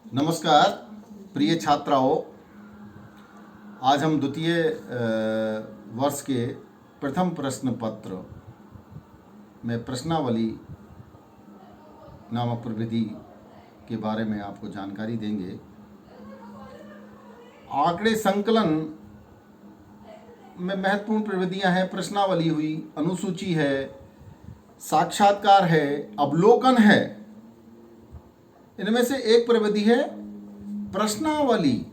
नमस्कार प्रिय छात्राओं। आज हम द्वितीय वर्ष के प्रथम प्रश्न पत्र में प्रश्नावली नामक प्रविधि के बारे में आपको जानकारी देंगे। आंकड़े संकलन में महत्वपूर्ण प्रविधियां हैं। प्रश्नावली हुई, अनुसूची है, साक्षात्कार है, अवलोकन है। इनमें से एक प्रविधि है प्रश्नावली।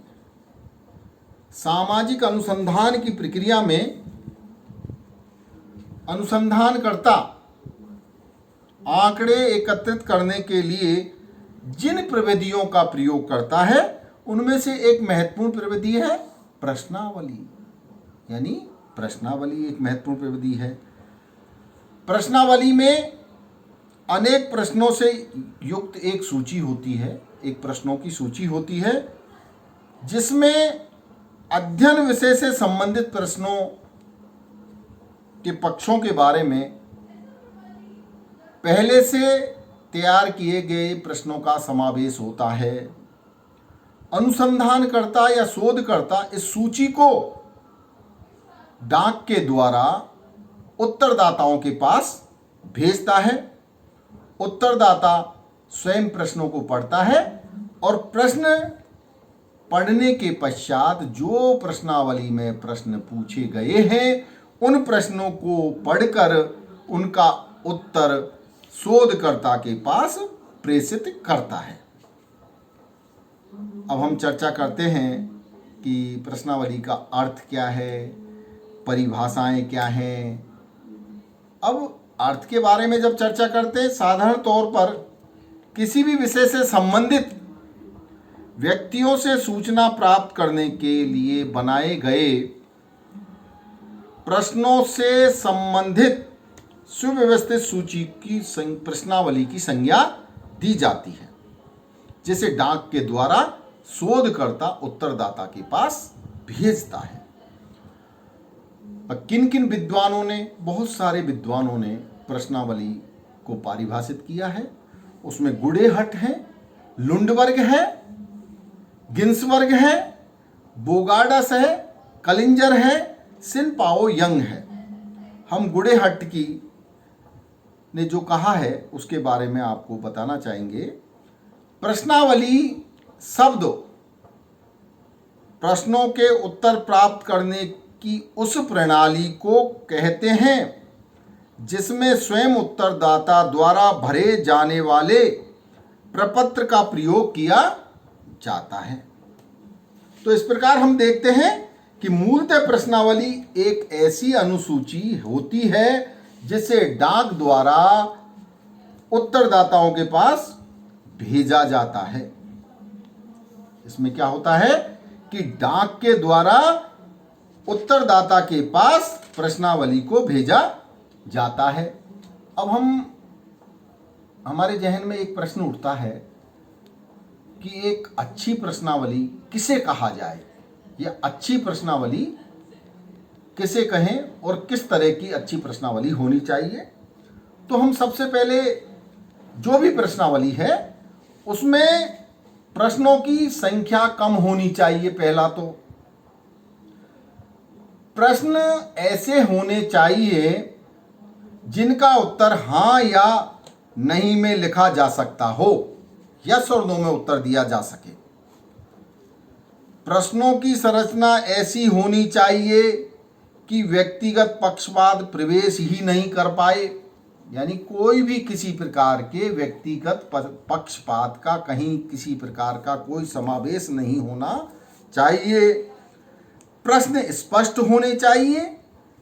सामाजिक अनुसंधान की प्रक्रिया में अनुसंधानकर्ता आंकड़े एकत्रित करने के लिए जिन प्रविधियों का प्रयोग करता है उनमें से एक महत्वपूर्ण प्रविधि है प्रश्नावली। यानी प्रश्नावली एक महत्वपूर्ण प्रविधि है। प्रश्नावली में अनेक प्रश्नों से युक्त एक सूची होती है, एक प्रश्नों की सूची होती है, जिसमें अध्ययन विषय से संबंधित प्रश्नों के पक्षों के बारे में पहले से तैयार किए गए प्रश्नों का समावेश होता है। अनुसंधानकर्ता या शोधकर्ता इस सूची को डाक के द्वारा उत्तरदाताओं के पास भेजता है। उत्तरदाता स्वयं प्रश्नों को पढ़ता है और प्रश्न पढ़ने के पश्चात जो प्रश्नावली में प्रश्न पूछे गए हैं उन प्रश्नों को पढ़कर उनका उत्तर शोधकर्ता के पास प्रेषित करता है। अब हम चर्चा करते हैं कि प्रश्नावली का अर्थ क्या है, परिभाषाएं क्या हैं। अब अर्थ के बारे में जब चर्चा करते हैं, साधारण तौर पर किसी भी विषय से संबंधित व्यक्तियों से सूचना प्राप्त करने के लिए बनाए गए प्रश्नों से संबंधित सुव्यवस्थित सूची की प्रश्नावली की संज्ञा दी जाती है, जिसे डाक के द्वारा शोधकर्ता उत्तरदाता के पास भेजता है। किन किन विद्वानों ने, बहुत सारे विद्वानों ने प्रश्नावली को परिभाषित किया है। उसमें गुडेहट है, लुंडबर्ग है, गिन्सबर्ग है, बोगार्डस है, कलिंजर है, सिनपाओ यंग है। हम गुडेहट की ने जो कहा है उसके बारे में आपको बताना चाहेंगे। प्रश्नावली शब्द प्रश्नों के उत्तर प्राप्त करने की उस प्रणाली को कहते हैं जिसमें स्वयं उत्तरदाता द्वारा भरे जाने वाले प्रपत्र का प्रयोग किया जाता है। तो इस प्रकार हम देखते हैं कि मूलतः प्रश्नावली एक ऐसी अनुसूची होती है जिसे डाक द्वारा उत्तरदाताओं के पास भेजा जाता है। इसमें क्या होता है कि डाक के द्वारा उत्तरदाता के पास प्रश्नावली को भेजा जाता है। अब हमारे जहन में एक प्रश्न उठता है कि एक अच्छी प्रश्नावली किसे कहा जाए, या अच्छी प्रश्नावली किसे कहें और किस तरह की अच्छी प्रश्नावली होनी चाहिए। तो हम सबसे पहले जो भी प्रश्नावली है उसमें प्रश्नों की संख्या कम होनी चाहिए। पहला तो प्रश्न ऐसे होने चाहिए जिनका उत्तर हाँ या नहीं में लिखा जा सकता हो, यस और नो में उत्तर दिया जा सके। प्रश्नों की संरचना ऐसी होनी चाहिए कि व्यक्तिगत पक्षपात प्रवेश ही नहीं कर पाए, यानी कोई भी किसी प्रकार के व्यक्तिगत पक्षपात का कहीं किसी प्रकार का कोई समावेश नहीं होना चाहिए। प्रश्न स्पष्ट होने चाहिए,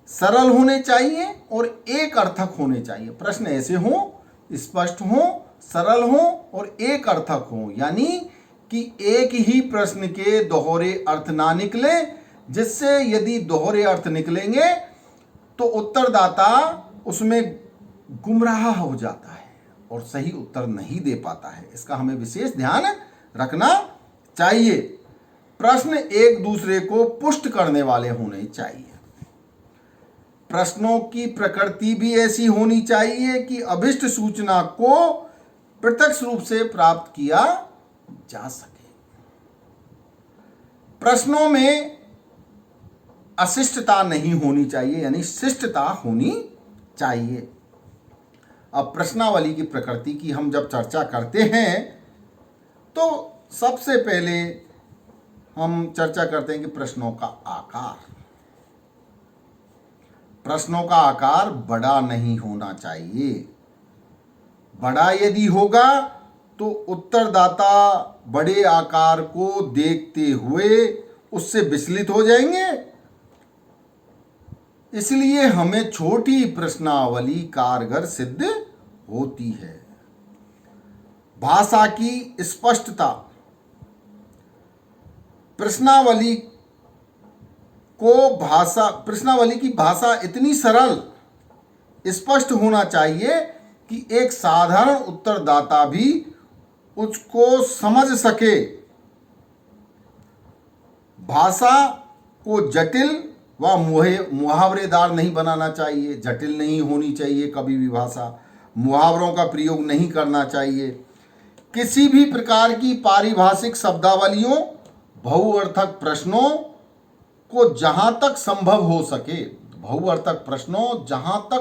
सरल होने चाहिए और एक अर्थक होने चाहिए। प्रश्न ऐसे हों, स्पष्ट हों, सरल हों और एक अर्थक हों, यानी कि एक ही प्रश्न के दोहरे अर्थ ना निकले, जिससे यदि दोहरे अर्थ निकलेंगे तो उत्तरदाता उसमें गुमराह हो जाता है और सही उत्तर नहीं दे पाता है। इसका हमें विशेष ध्यान रखना चाहिए। प्रश्न एक दूसरे को पुष्ट करने वाले होने चाहिए। प्रश्नों की प्रकृति भी ऐसी होनी चाहिए कि अभिष्ट सूचना को प्रत्यक्ष रूप से प्राप्त किया जा सके। प्रश्नों में अशिष्टता नहीं होनी चाहिए, यानी शिष्टता होनी चाहिए। अब प्रश्नावली की प्रकृति की हम जब चर्चा करते हैं तो सबसे पहले हम चर्चा करते हैं कि प्रश्नों का आकार। प्रश्नों का आकार बड़ा नहीं होना चाहिए। बड़ा यदि होगा तो उत्तरदाता बड़े आकार को देखते हुए उससे विचलित हो जाएंगे। इसलिए हमें छोटी प्रश्नावली कारगर सिद्ध होती है। भाषा की स्पष्टता। प्रश्नावली की भाषा इतनी सरल स्पष्ट होना चाहिए कि एक साधारण उत्तरदाता भी उसको समझ सके। भाषा को जटिल व मुहावरेदार नहीं बनाना चाहिए। जटिल नहीं होनी चाहिए कभी भी भाषा। मुहावरों का प्रयोग नहीं करना चाहिए। किसी भी प्रकार की पारिभाषिक शब्दावलियों, बहुअर्थक प्रश्नों को जहां तक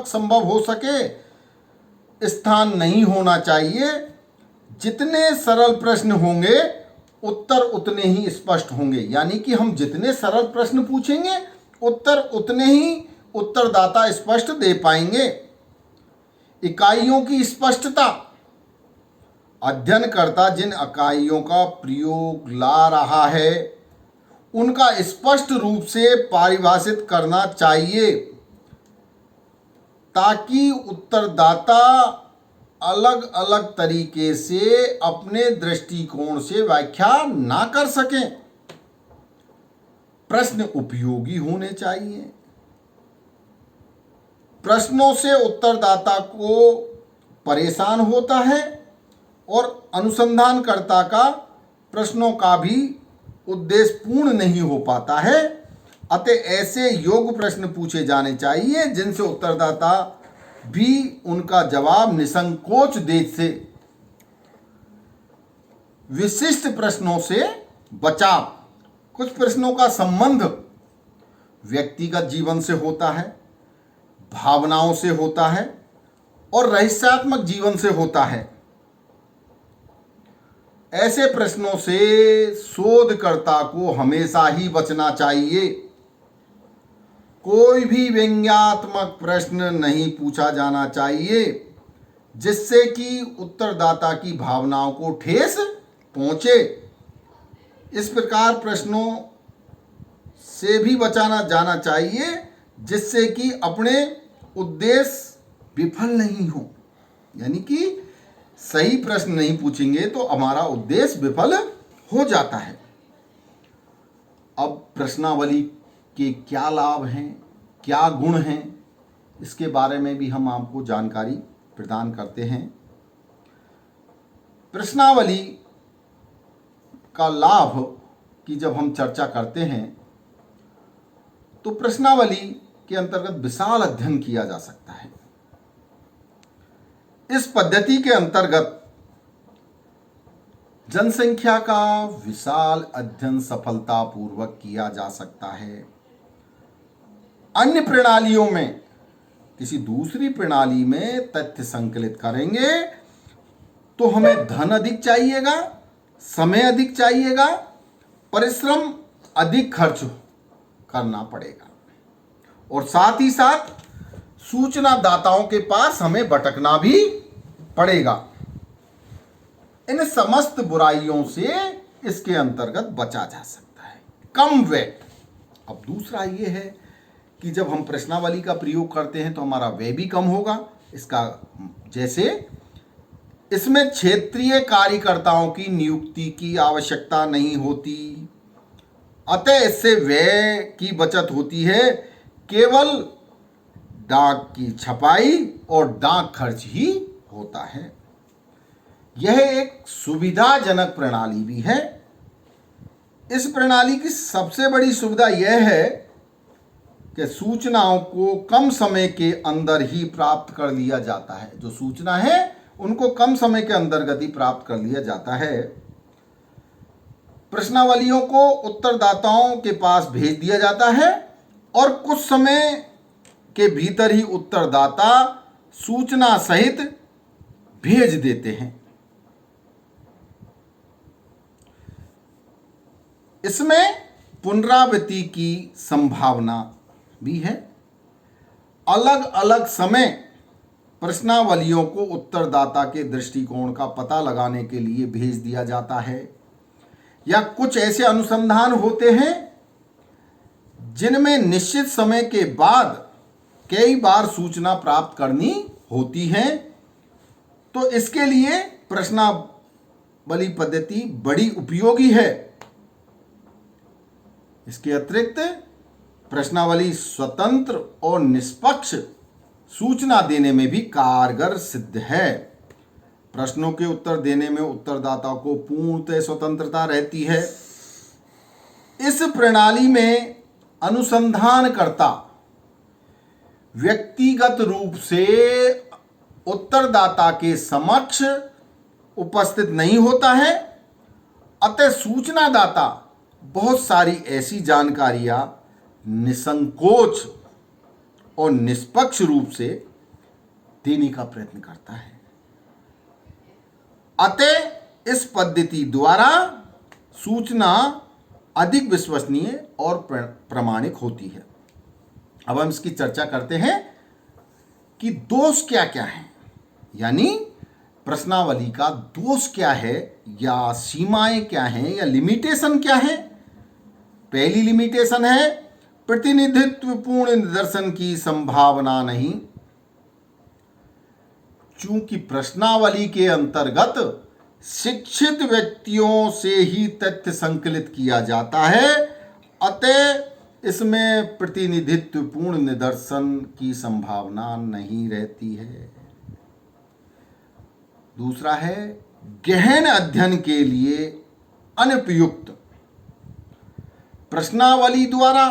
संभव हो सके स्थान नहीं होना चाहिए। जितने सरल प्रश्न होंगे उत्तर उतने ही स्पष्ट होंगे। यानी कि हम जितने सरल प्रश्न पूछेंगे उत्तर उतने ही उत्तरदाता स्पष्ट दे पाएंगे। इकाइयों की स्पष्टता। अध्ययनकर्ता जिन इकाइयों का प्रयोग ला रहा है उनका स्पष्ट रूप से परिभाषित करना चाहिए ताकि उत्तरदाता अलग अलग तरीके से अपने दृष्टिकोण से व्याख्या ना कर सकें। प्रश्न उपयोगी होने चाहिए। प्रश्नों से उत्तरदाता को परेशान होता है और अनुसंधानकर्ता का प्रश्नों का भी उद्देश्य पूर्ण नहीं हो पाता है। अतः ऐसे योग्य प्रश्न पूछे जाने चाहिए जिनसे उत्तरदाता भी उनका जवाब निसंकोच दे से। विशिष्ट प्रश्नों से बचाव। कुछ प्रश्नों का संबंध व्यक्तिगत जीवन से होता है, भावनाओं से होता है और रहस्यात्मक जीवन से होता है। ऐसे प्रश्नों से शोधकर्ता को हमेशा ही बचना चाहिए। कोई भी व्यंग्यात्मक प्रश्न नहीं पूछा जाना चाहिए जिससे कि उत्तरदाता की भावनाओं को ठेस पहुंचे। इस प्रकार प्रश्नों से भी बचाना जाना चाहिए जिससे कि अपने उद्देश्य विफल नहीं हो। यानी कि सही प्रश्न नहीं पूछेंगे तो हमारा उद्देश्य विफल हो जाता है। अब प्रश्नावली के क्या लाभ हैं, क्या गुण हैं, इसके बारे में भी हम आपको जानकारी प्रदान करते हैं। प्रश्नावली का लाभ की जब हम चर्चा करते हैं तो प्रश्नावली के अंतर्गत विशाल अध्ययन किया जा सकता है। इस पद्धति के अंतर्गत जनसंख्या का विशाल अध्ययन सफलतापूर्वक किया जा सकता है। अन्य प्रणालियों में किसी दूसरी प्रणाली में तथ्य संकलित करेंगे तो हमें धन अधिक चाहिएगा, समय अधिक चाहिएगा, परिश्रम अधिक खर्च करना पड़ेगा और साथ ही साथ सूचना दाताओं के पास हमें भटकना भी पड़ेगा। इन समस्त बुराइयों से इसके अंतर्गत बचा जा सकता है। कम व्यय। अब दूसरा ये है कि जब हम प्रश्नावली का प्रयोग करते हैं तो हमारा व्यय भी कम होगा। इसका जैसे इसमें क्षेत्रीय कार्यकर्ताओं की नियुक्ति की आवश्यकता नहीं होती, अतः इससे व्यय की बचत होती है। केवल डाक की छपाई और डाक खर्च ही होता है। यह एक सुविधाजनक प्रणाली भी है। इस प्रणाली की सबसे बड़ी सुविधा यह है कि सूचनाओं को कम समय के अंदर ही प्राप्त कर लिया जाता है। जो सूचना है उनको कम समय के अंतर्गत ही प्राप्त कर लिया जाता है। प्रश्नावलियों को उत्तरदाताओं के पास भेज दिया जाता है और कुछ समय के भीतर ही उत्तरदाता सूचना सहित भेज देते हैं। इसमें पुनरावृत्ति की संभावना भी है। अलग अलग समय प्रश्नावलियों को उत्तरदाता के दृष्टिकोण का पता लगाने के लिए भेज दिया जाता है, या कुछ ऐसे अनुसंधान होते हैं जिनमें निश्चित समय के बाद कई बार सूचना प्राप्त करनी होती है, तो इसके लिए प्रश्नावली पद्धति बड़ी उपयोगी है। इसके अतिरिक्त प्रश्नावली स्वतंत्र और निष्पक्ष सूचना देने में भी कारगर सिद्ध है। प्रश्नों के उत्तर देने में उत्तरदाता को पूर्णतः स्वतंत्रता रहती है। इस प्रणाली में अनुसंधानकर्ता व्यक्तिगत रूप से उत्तरदाता के समक्ष उपस्थित नहीं होता है, अतः सूचनादाता बहुत सारी ऐसी जानकारियां निसंकोच और निष्पक्ष रूप से देने का प्रयत्न करता है। अतः इस पद्धति द्वारा सूचना अधिक विश्वसनीय और प्रामाणिक होती है। अब हम इसकी चर्चा करते हैं कि दोष क्या क्या हैं, यानी प्रश्नावली का दोष क्या है, या सीमाएं क्या हैं, या लिमिटेशन क्या है। पहली लिमिटेशन है प्रतिनिधित्वपूर्ण निदर्शन की संभावना नहीं। चूंकि प्रश्नावली के अंतर्गत शिक्षित व्यक्तियों से ही तथ्य संकलित किया जाता है, अतः इसमें प्रतिनिधित्वपूर्ण निदर्शन की संभावना नहीं रहती है। दूसरा है गहन अध्ययन के लिए अनुपयुक्त। प्रश्नावली द्वारा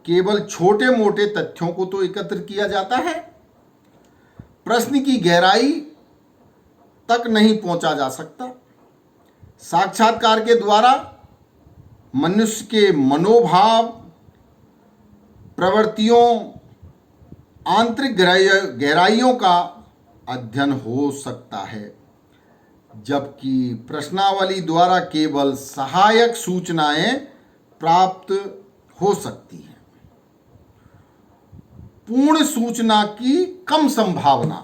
केवल छोटे मोटे तथ्यों को तो एकत्र किया जाता है, प्रश्न की गहराई तक नहीं पहुंचा जा सकता। साक्षात्कार के द्वारा मनुष्य के मनोभाव, प्रवृत्तियों, आंतरिक गहराइयों का अध्ययन हो सकता है, जबकि प्रश्नावली द्वारा केवल सहायक सूचनाएं प्राप्त हो सकती हैं। पूर्ण सूचना की कम संभावना।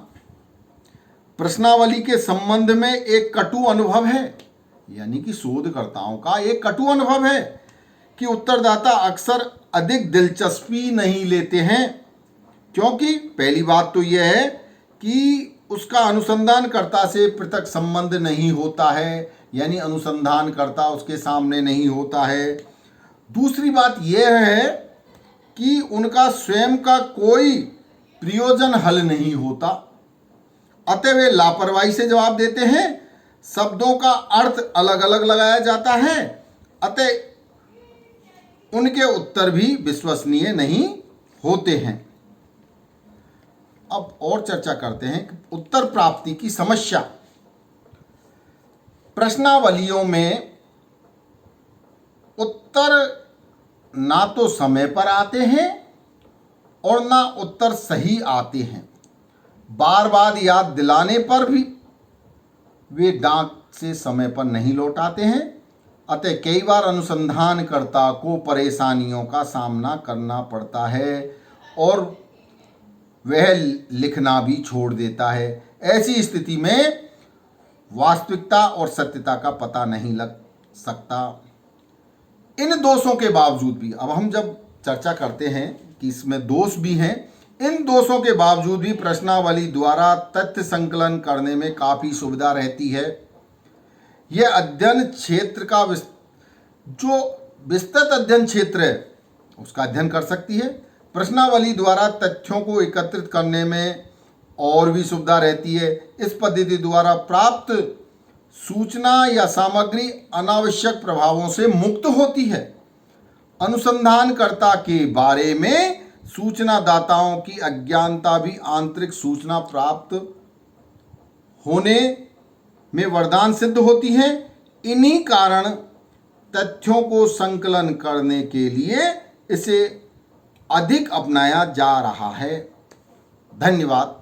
प्रश्नावली के संबंध में एक कटु अनुभव है, यानी कि शोधकर्ताओं का एक कटु अनुभव है कि उत्तरदाता अक्सर अधिक दिलचस्पी नहीं लेते हैं, क्योंकि पहली बात तो यह है कि उसका अनुसंधानकर्ता से पृथक संबंध नहीं होता है, यानी अनुसंधानकर्ता उसके सामने नहीं होता है। दूसरी बात यह है कि उनका स्वयं का कोई प्रयोजन हल नहीं होता, अतः वे लापरवाही से जवाब देते हैं। शब्दों का अर्थ अलग अलग लगाया जाता है, अतः उनके उत्तर भी विश्वसनीय नहीं होते हैं। अब और चर्चा करते हैं कि उत्तर प्राप्ति की समस्या। प्रश्नावलियों में उत्तर ना तो समय पर आते हैं और ना उत्तर सही आते हैं। बार बार याद दिलाने पर भी वे डाक से समय पर नहीं लौटाते हैं, अतः कई बार अनुसंधानकर्ता को परेशानियों का सामना करना पड़ता है और वह लिखना भी छोड़ देता है। ऐसी स्थिति में वास्तविकता और सत्यता का पता नहीं लग सकता। इन दोषों के बावजूद भी, अब हम जब चर्चा करते हैं कि इसमें दोष भी हैं, इन दोषों के बावजूद भी प्रश्नावली द्वारा तथ्य संकलन करने में काफ़ी सुविधा रहती है। यह अध्ययन क्षेत्र का जो विस्तृत अध्ययन क्षेत्र है उसका अध्ययन कर सकती है। प्रश्नावली द्वारा तथ्यों को एकत्रित करने में और भी सुविधा रहती है। इस पद्धति द्वारा प्राप्त सूचना या सामग्री अनावश्यक प्रभावों से मुक्त होती है। अनुसंधानकर्ता के बारे में सूचनादाताओं की अज्ञानता भी आंतरिक सूचना प्राप्त होने में वरदान सिद्ध होती है। इन्हीं कारण तथ्यों को संकलन करने के लिए इसे अधिक अपनाया जा रहा है। धन्यवाद।